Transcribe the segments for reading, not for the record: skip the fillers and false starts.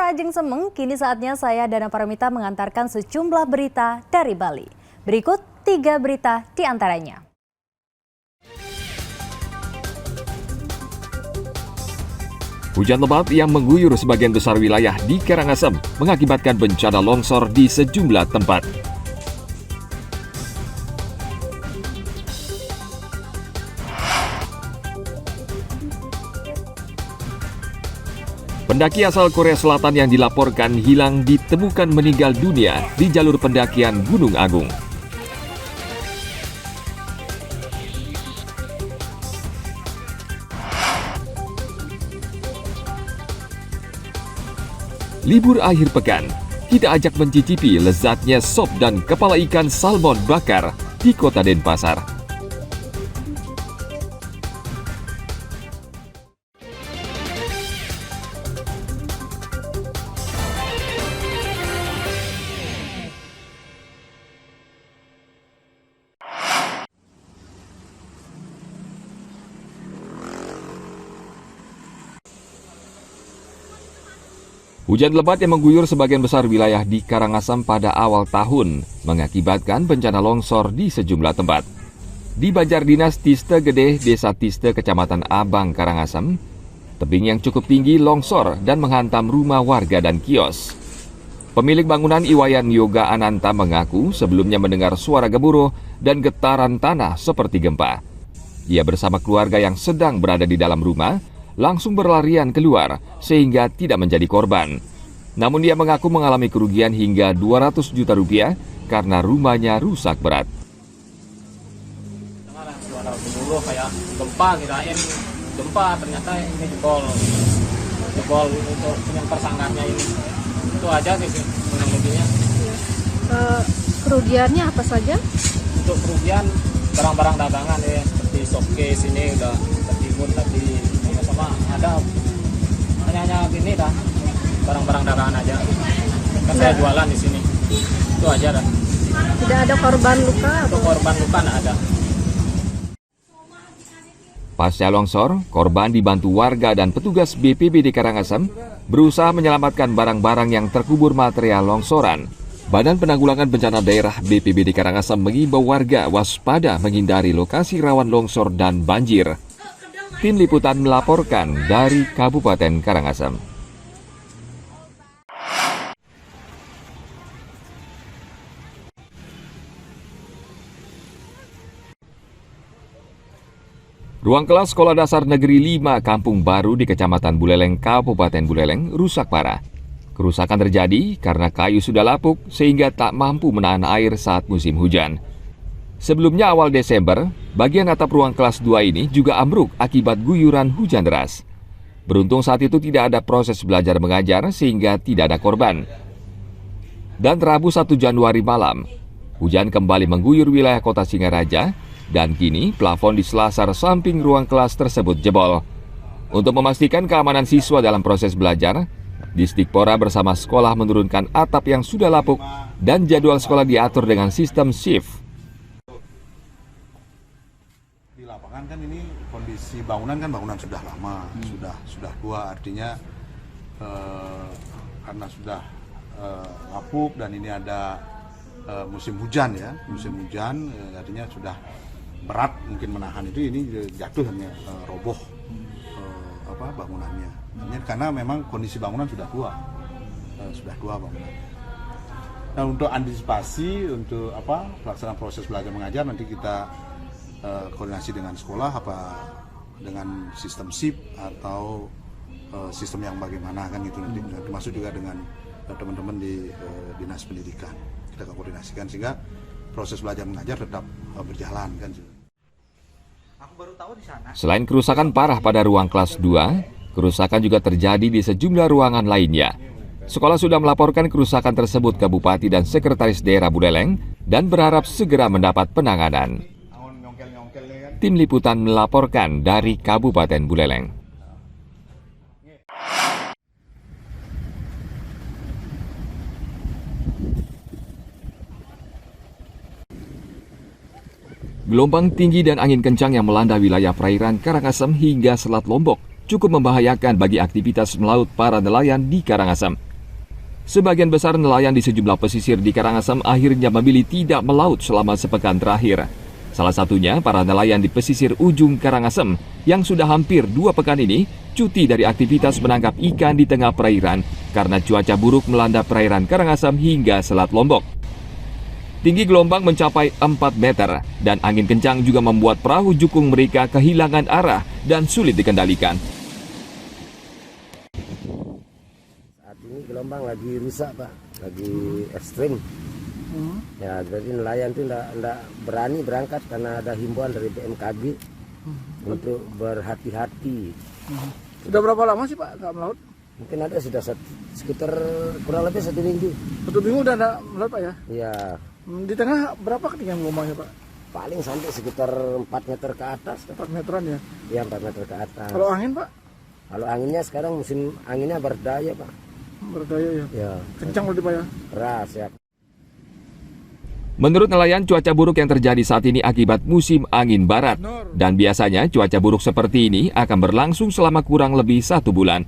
Pemirsa Ajeng Semeng, kini saatnya saya Dana Paramita mengantarkan sejumlah berita dari Bali. Berikut 3 berita di antaranya. Hujan lebat yang mengguyur sebagian besar wilayah di Karangasem mengakibatkan bencana longsor di sejumlah tempat. Pendaki asal Korea Selatan yang dilaporkan hilang ditemukan meninggal dunia di jalur pendakian Gunung Agung. Libur akhir pekan, kita ajak mencicipi lezatnya sop dan kepala ikan salmon bakar di Kota Denpasar. Hujan lebat yang mengguyur sebagian besar wilayah di Karangasem pada awal tahun mengakibatkan bencana longsor di sejumlah tempat. Di Banjardinas Tiste Gede, Desa Tiste, Kecamatan Abang, Karangasem, tebing yang cukup tinggi longsor dan menghantam rumah warga dan kios. Pemilik bangunan Iwayan Yoga Ananta mengaku sebelumnya mendengar suara gemuruh dan getaran tanah seperti gempa. Ia bersama keluarga yang sedang berada di dalam rumah langsung berlarian keluar sehingga tidak menjadi korban. Namun dia mengaku mengalami kerugian hingga 200 juta rupiah karena rumahnya rusak berat. Suara gemuruh kayak gempa, kirain gempa, ternyata ini jebol untuk yang persanggarnya ini. Itu aja sih kurang lebihnya. Kerugiannya apa saja? Untuk kerugian barang-barang dagangan ya, seperti showcase ini udah tertimbun tadi. Sama ada hanya gini dah, barang-barang dagangan aja. Kan saya jualan di sini. Itu aja dah. Tidak ada korban luka? Untuk korban luka nggak ada. Pasca longsor, korban dibantu warga dan petugas BPBD Karangasem berusaha menyelamatkan barang-barang yang terkubur material longsoran. Badan Penanggulangan Bencana Daerah BPBD Karangasem mengimbau warga waspada menghindari lokasi rawan longsor dan banjir. Tim Liputan melaporkan dari Kabupaten Karangasem. Ruang kelas Sekolah Dasar Negeri 5 Kampung Baru di Kecamatan Buleleng, Kabupaten Buleleng rusak parah. Kerusakan terjadi karena kayu sudah lapuk sehingga tak mampu menahan air saat musim hujan. Sebelumnya awal Desember, bagian atap ruang kelas 2 ini juga ambruk akibat guyuran hujan deras. Beruntung saat itu tidak ada proses belajar mengajar sehingga tidak ada korban. Dan Rabu 1 Januari malam, hujan kembali mengguyur wilayah kota Singaraja dan kini plafon di selasar samping ruang kelas tersebut jebol. Untuk memastikan keamanan siswa dalam proses belajar, Disdikpora bersama sekolah menurunkan atap yang sudah lapuk dan jadwal sekolah diatur dengan sistem shift. Kan ini kondisi bangunan sudah lama, sudah tua, artinya karena sudah lapuk dan ini ada musim hujan ya, artinya sudah berat mungkin menahan itu, ini jatuh hanya roboh bangunannya. Karena memang kondisi bangunan sudah tua bangunannya. Nah, untuk antisipasi untuk pelaksanaan proses belajar mengajar nanti kita koordinasi dengan sekolah dengan sistem SIP atau sistem yang bagaimana kan gitu nanti, termasuk juga dengan teman-teman di dinas pendidikan kita koordinasikan sehingga proses belajar mengajar tetap berjalan kan. Selain kerusakan parah pada ruang kelas 2, kerusakan juga terjadi di sejumlah ruangan lainnya. Sekolah sudah melaporkan kerusakan tersebut ke Bupati dan Sekretaris Daerah Buleleng dan berharap segera mendapat penanganan. Tim Liputan melaporkan dari Kabupaten Buleleng. Gelombang tinggi dan angin kencang yang melanda wilayah perairan Karangasem hingga Selat Lombok cukup membahayakan bagi aktivitas melaut para nelayan di Karangasem. sebagian besar nelayan di sejumlah pesisir di Karangasem akhirnya memilih tidak melaut selama sepekan terakhir. Salah satunya para nelayan di pesisir ujung Karangasem yang sudah hampir 2 pekan ini cuti dari aktivitas menangkap ikan di tengah perairan karena cuaca buruk melanda perairan Karangasem hingga Selat Lombok. Tinggi gelombang mencapai 4 meter dan angin kencang juga membuat perahu jukung mereka kehilangan arah dan sulit dikendalikan. Saat ini gelombang lagi rusak, Pak, lagi ekstrim. Ya, jadi nelayan itu enggak berani berangkat karena ada himbauan dari BMKG untuk berhati-hati. Sudah berapa lama sih Pak nggak melaut? Mungkin ada sudah sekitar kurang lebih 1 minggu. 1 minggu udah nggak melaut Pak ya? Ya, Di tengah berapa ketinggian gelombangnya Pak? paling sampai sekitar 4 meter ke atas. 4 meteran ya? Ya, 4 meter ke atas. Kalau angin Pak? Kalau anginnya sekarang musim anginnya berdaya, Pak. Berdaya ya? Ya, Kencang berarti Pak ya? keras ya. Menurut nelayan, cuaca buruk yang terjadi saat ini akibat musim angin barat. Dan biasanya cuaca buruk seperti ini akan berlangsung selama kurang lebih 1 bulan.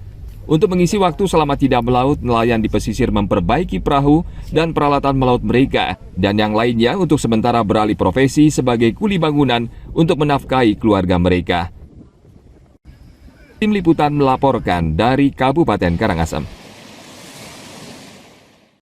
Untuk mengisi waktu selama tidak melaut, nelayan di pesisir memperbaiki perahu dan peralatan melaut mereka. Dan yang lainnya untuk sementara beralih profesi sebagai kuli bangunan untuk menafkahi keluarga mereka. Tim Liputan melaporkan dari Kabupaten Karangasem.